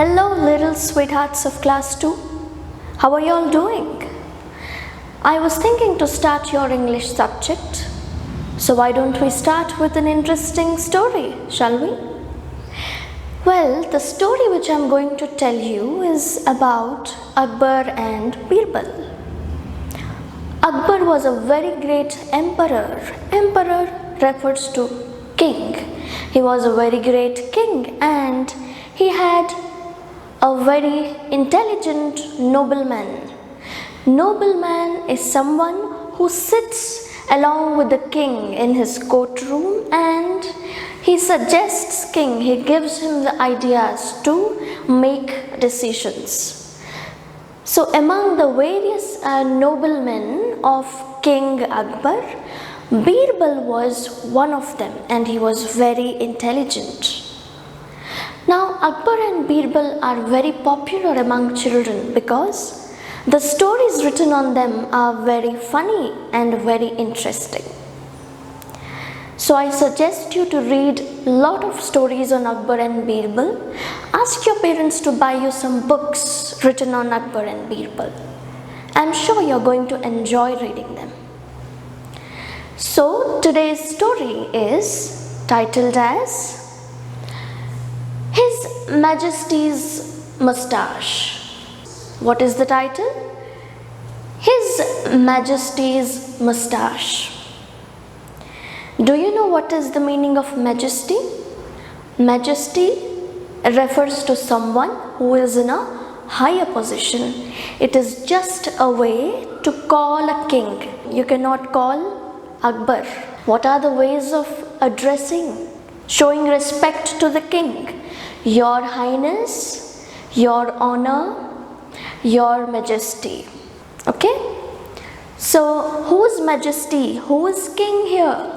Hello little sweethearts of class 2. How are you all doing? I was thinking to start your English subject. So why don't we start with an interesting story, shall we? Well, the story which I'm going to tell you is about Akbar and Birbal. Akbar was a very great emperor. Emperor refers to king. He was a very great king and he had a very intelligent nobleman. Nobleman is someone who sits along with the king in his courtroom and he suggests king, he gives him the ideas to make decisions. So among the various noblemen of King Akbar, Birbal was one of them and he was very intelligent. Now Akbar and Birbal are very popular among children because the stories written on them are very funny and very interesting. So I suggest you to read a lot of stories on Akbar and Birbal. Ask your parents to buy you some books written on Akbar and Birbal. I'm sure you're going to enjoy reading them. So today's story is titled as His Majesty's Moustache. What is the title? His Majesty's Moustache. Do you know what is the meaning of majesty? Majesty refers to someone who is in a higher position. It is just a way to call a king. You cannot call Akbar. What are the ways of addressing, showing respect to the king? Your Highness, Your Honor, Your Majesty. Okay? So, whose Majesty? Who is king here?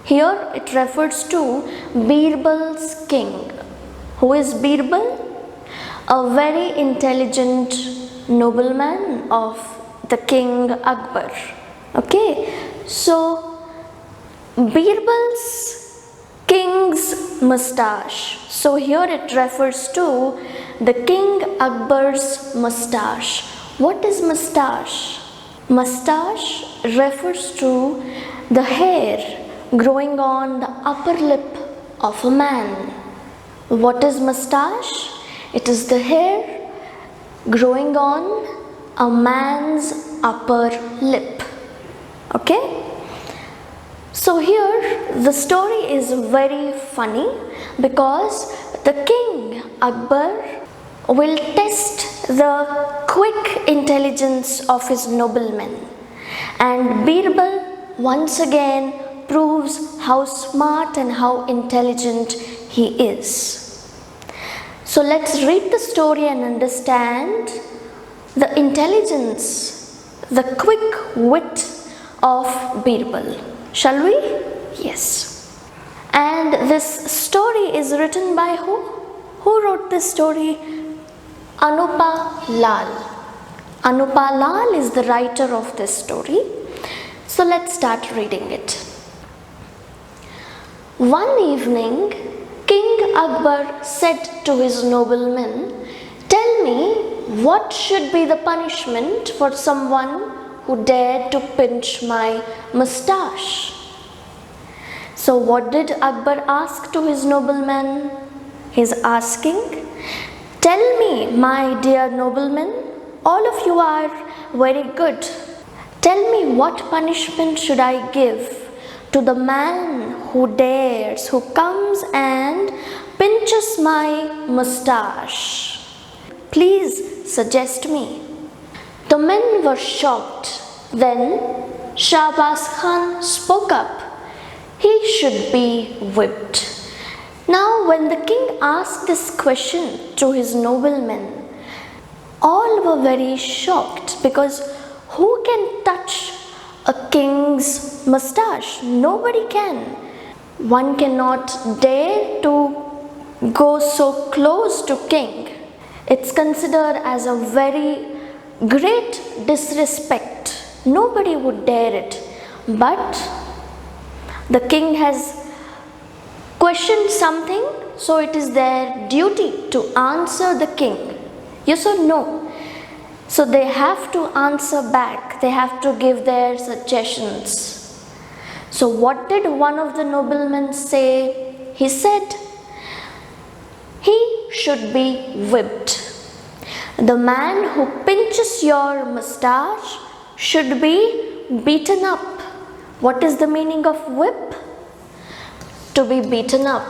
Here it refers to Birbal's king. Who is Birbal? A very intelligent nobleman of the king Akbar. Okay? So, Birbal's king's moustache. So here it refers to the King Akbar's moustache. What is moustache? Moustache refers to the hair growing on the upper lip of a man. What is moustache? It is the hair growing on a man's upper lip. Okay? So here the story is very funny because the king Akbar will test the quick intelligence of his noblemen, and Birbal once again proves how smart and how intelligent he is. So let's read the story and understand the intelligence, the quick wit of Birbal. Shall we? Yes. And this story is written by who? Who wrote this story? Anupa Lal. Anupa Lal is the writer of this story. So let's start reading it. One evening, King Akbar said to his noblemen, "Tell me, what should be the punishment for someone who dared to pinch my moustache?" So what did Akbar ask to his nobleman? He's asking, "Tell me, my dear noblemen, all of you are very good. Tell me, what punishment should I give to the man who dares, who comes and pinches my moustache? Please suggest me." The men were shocked. Then Shahbaz Khan spoke up. He should be whipped. Now when the king asked this question to his noblemen, all were very shocked because who can touch a king's moustache? Nobody can. One cannot dare to go so close to king. It's considered as a very great disrespect. Nobody would dare it. But the king has questioned something, so it is their duty to answer the king. Yes or no? So they have to answer back, they have to give their suggestions. So what did one of the noblemen say? He said, he should be whipped. The man who pinches your moustache should be beaten up. What is the meaning of whip? To be beaten up.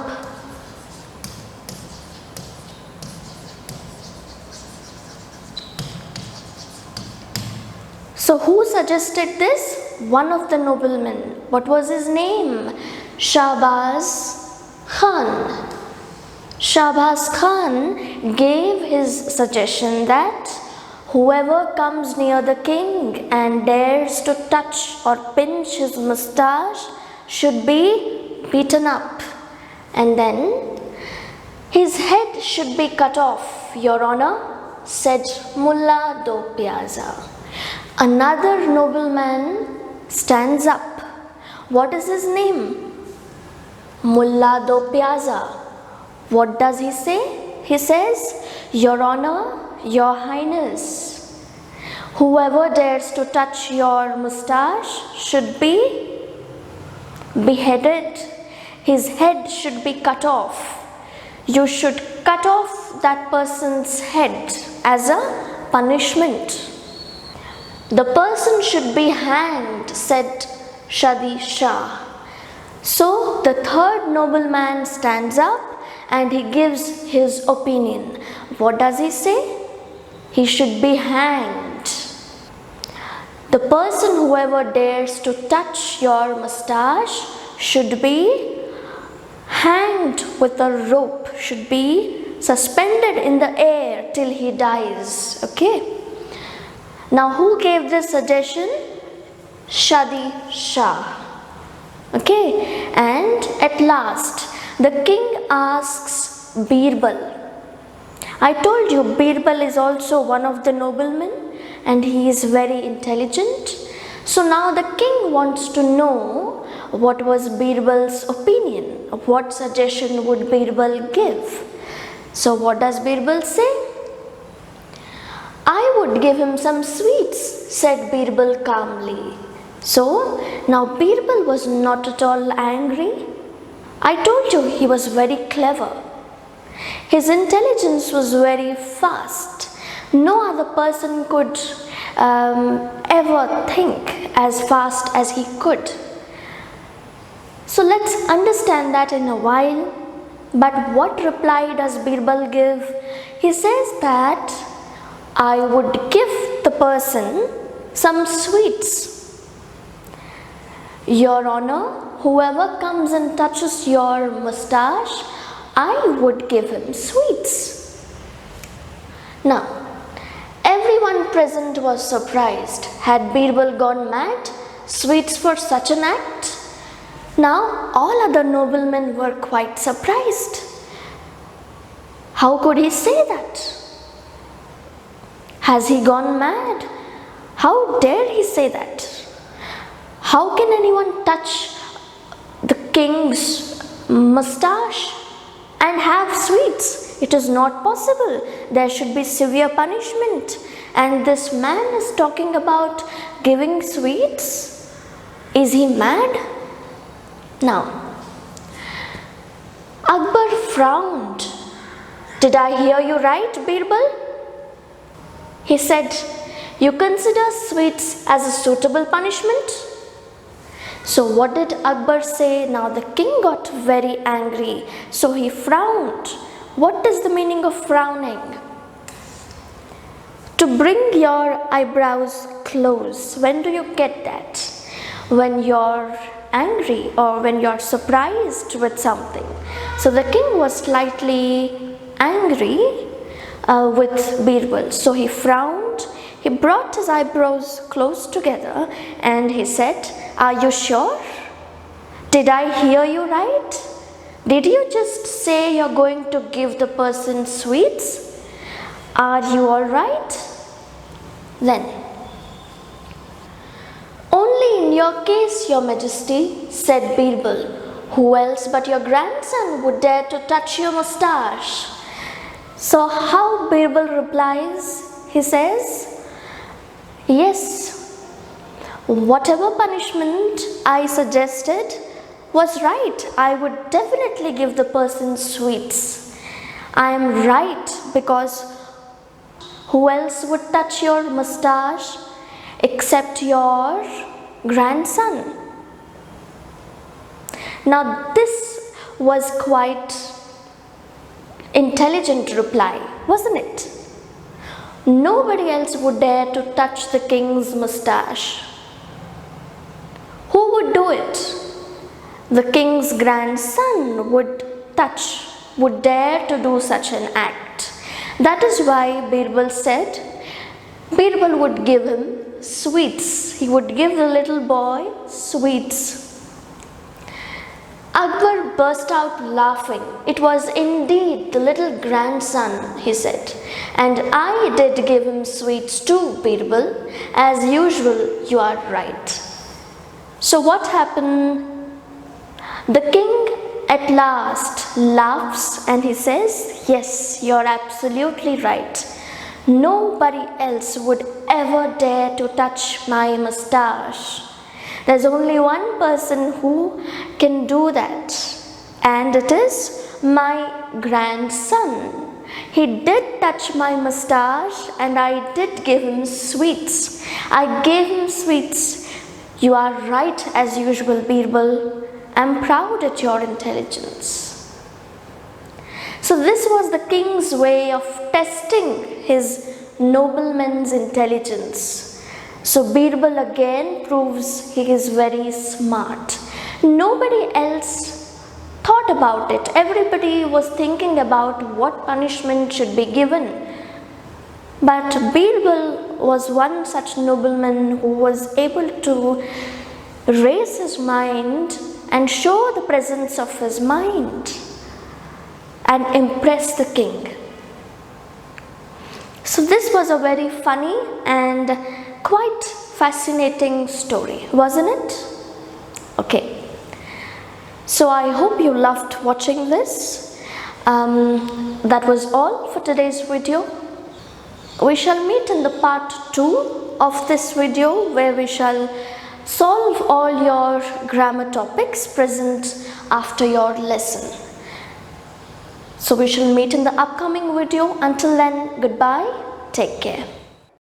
So who suggested this? One of the noblemen. What was his name? Shahbaz Khan. Shahbaz Khan gave his suggestion that whoever comes near the king and dares to touch or pinch his moustache should be beaten up, and then his head should be cut off, Your Honor, said Mullah do Piazza. Another nobleman stands up. What is his name? Mullah do Piazza. What does he say? He says, Your Honor, Your Highness, whoever dares to touch your moustache should be beheaded. His head should be cut off. You should cut off that person's head as a punishment. The person should be hanged, said Shadi Shah. So the third nobleman stands up and he gives his opinion. What does he say? He should be hanged. The person whoever dares to touch your moustache should be hanged with a rope, should be suspended in the air till he dies. Okay. Now who gave this suggestion? Shadi Shah. Okay. And at last the king asks Birbal. I told you Birbal is also one of the noblemen and he is very intelligent. So now the king wants to know what was Birbal's opinion. What suggestion would Birbal give? So what does Birbal say? I would give him some sweets, said Birbal calmly. So now Birbal was not at all angry. I told you he was very clever. His intelligence was very fast. No other person could ever think as fast as he could. So let's understand that in a while. But what reply does Birbal give? He says that I would give the person some sweets. Your Honor, whoever comes and touches your moustache, I would give him sweets. Now, everyone present was surprised. Had Birbal gone mad? Sweets for such an act? Now, all other noblemen were quite surprised. How could he say that? Has he gone mad? How dare he say that? How can anyone touch the king's moustache and have sweets? It is not possible. There should be severe punishment. And this man is talking about giving sweets? Is he mad? Now, Akbar frowned. Did I hear you right, Birbal? He said, you consider sweets as a suitable punishment? So what did Akbar say? Now the king got very angry. So he frowned. What is the meaning of frowning? To bring your eyebrows close. When do you get that? When you're angry or when you're surprised with something. So the king was slightly angry with Birbal. So he frowned. He brought his eyebrows close together and he said, are you sure? Did I hear you right? Did you just say you're going to give the person sweets? Are you all right? Then, only in your case, Your Majesty, said Birbal, Who else but your grandson would dare to touch your moustache? So how Birbal replies? He says, yes, whatever punishment I suggested was right. I would definitely give the person sweets. I am right, because who else would touch your moustache except your grandson? Now this was quite intelligent reply, wasn't it? Nobody else would dare to touch the king's moustache. Who would do it? The king's grandson would dare to do such an act. That is why Birbal said, Birbal would give him sweets. He would give the little boy sweets. Akbar burst out laughing. It was indeed the little grandson, he said, and I did give him sweets too, Birbal. As usual, you are right. So what happened? The king at last laughs and he says, yes, you're absolutely right. Nobody else would ever dare to touch my moustache. There's only one person who can do that, and it is my grandson. He did touch my moustache and I did give him sweets. I gave him sweets. You are right as usual, Birbal. I'm proud at your intelligence. So this was the king's way of testing his nobleman's intelligence. So Birbal again proves he is very smart. Nobody else thought about it. Everybody was thinking about what punishment should be given. But Birbal was one such nobleman who was able to raise his mind and show the presence of his mind and impress the king. So this was a very funny and quite fascinating story, wasn't it? Okay. So I hope you loved watching this. That was all for today's video. We shall meet in the part 2 of this video, where we shall solve all your grammar topics present after your lesson. So we shall meet in the upcoming video. Until then, goodbye. Take care.